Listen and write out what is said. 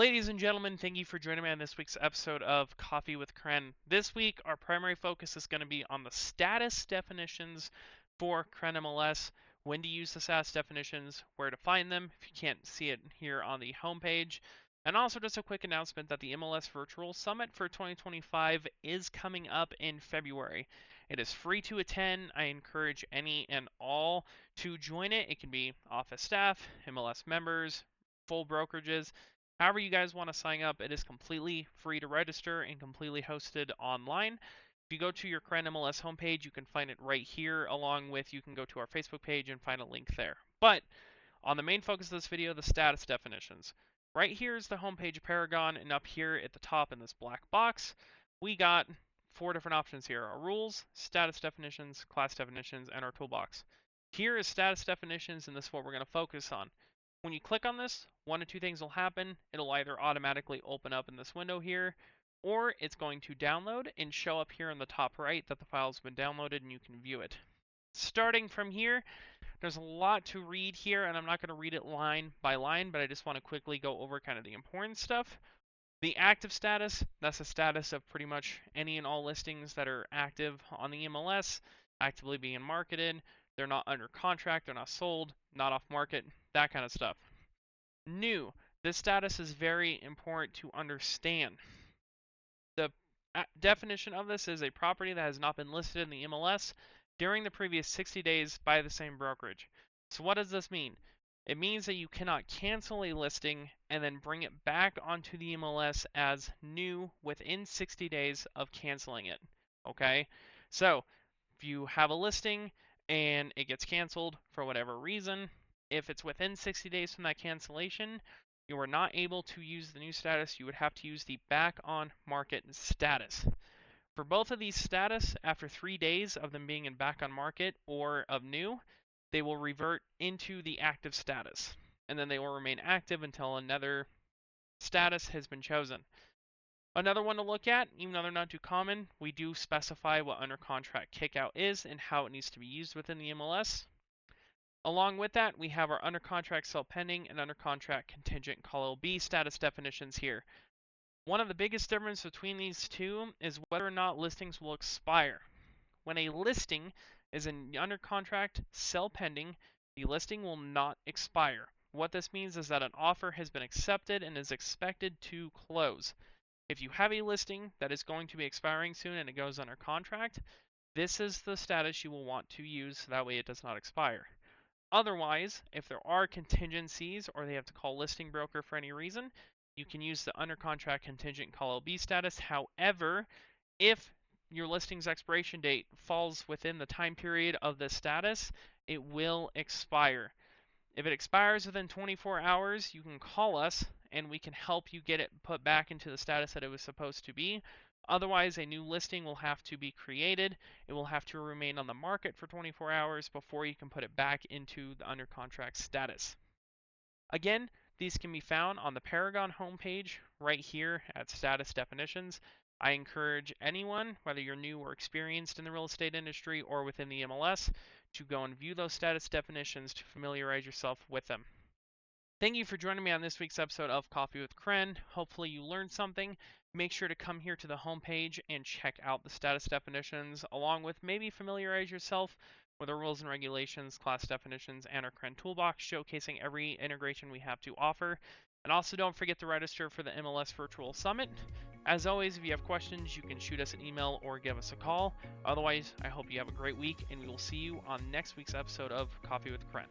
Ladies and gentlemen, thank you for joining me on this week's episode of Coffee with CREN. This week, our primary focus is going to be on the status definitions for CREN MLS, when to use the status definitions, where to find them if you can't see it here on the homepage, and also just a quick announcement that the MLS Virtual Summit for 2025 is coming up in February. It is free to attend. I encourage any and all to join it. It can be office staff, MLS members, full brokerages. However you guys want to sign up, it is completely free to register and completely hosted online. If you go to your CREN MLS homepage, you can find it right here, along with you can go to our Facebook page and find a link there. But on the main focus of this video, the status definitions. Right here is the homepage Paragon, and up here at the top in this black box, we got 4 different options here: our rules, status definitions, class definitions, and our toolbox. Here is status definitions, and this is what we're going to focus on. When you click on this, one of two things will happen. It'll either automatically open up in this window here, or it's going to download and show up here in the top right that the file's been downloaded and you can view it. Starting from here, there's a lot to read here, and I'm not going to read it line by line, but I just want to quickly go over kind of the important stuff. The active status, that's the status of pretty much any and all listings that are active on the MLS, actively being marketed. They're not under contract, they're not sold, not off market, that kind of stuff. New, this status is very important to understand. The definition of this is a property that has not been listed in the MLS during the previous 60 days by the same brokerage. So what does this mean? It means that you cannot cancel a listing and then bring it back onto the MLS as new within 60 days of canceling it. Okay? So if you have a listing and it gets canceled for whatever reason, if it's within 60 days from that cancellation, you are not able to use the new status. You would have to use the back on market status. For both of these status, after 3 days of them being in back on market or of new, they will revert into the active status, and then they will remain active until another status has been chosen. Another one to look at, even though they're not too common, we do specify what under contract kickout is and how it needs to be used within the MLS. Along with that, we have our under contract sell pending and under contract contingent call LB status definitions here. One of the biggest differences between these two is whether or not listings will expire. When a listing is in under contract sell pending, the listing will not expire. What this means is that an offer has been accepted and is expected to close. If you have a listing that is going to be expiring soon and it goes under contract, this is the status you will want to use so that way it does not expire. Otherwise, if there are contingencies or they have to call listing broker for any reason, you can use the under contract contingent call LB status. However, if your listing's expiration date falls within the time period of the status, it will expire. If it expires within 24 hours, you can call us and we can help you get it put back into the status that it was supposed to be. Otherwise, a new listing will have to be created. It will have to remain on the market for 24 hours before you can put it back into the under contract status. Again, these can be found on the Paragon homepage right here at status definitions. I encourage anyone, whether you're new or experienced in the real estate industry or within the MLS, to go and view those status definitions to familiarize yourself with them. Thank you for joining me on this week's episode of Coffee with CREN. Hopefully you learned something. Make sure to come here to the homepage and check out the status definitions, along with maybe familiarize yourself with the rules and regulations, class definitions, and our CREN toolbox, showcasing every integration we have to offer. And also don't forget to register for the MLS Virtual Summit. As always, if you have questions, you can shoot us an email or give us a call. Otherwise, I hope you have a great week, and we will see you on next week's episode of Coffee with CREN.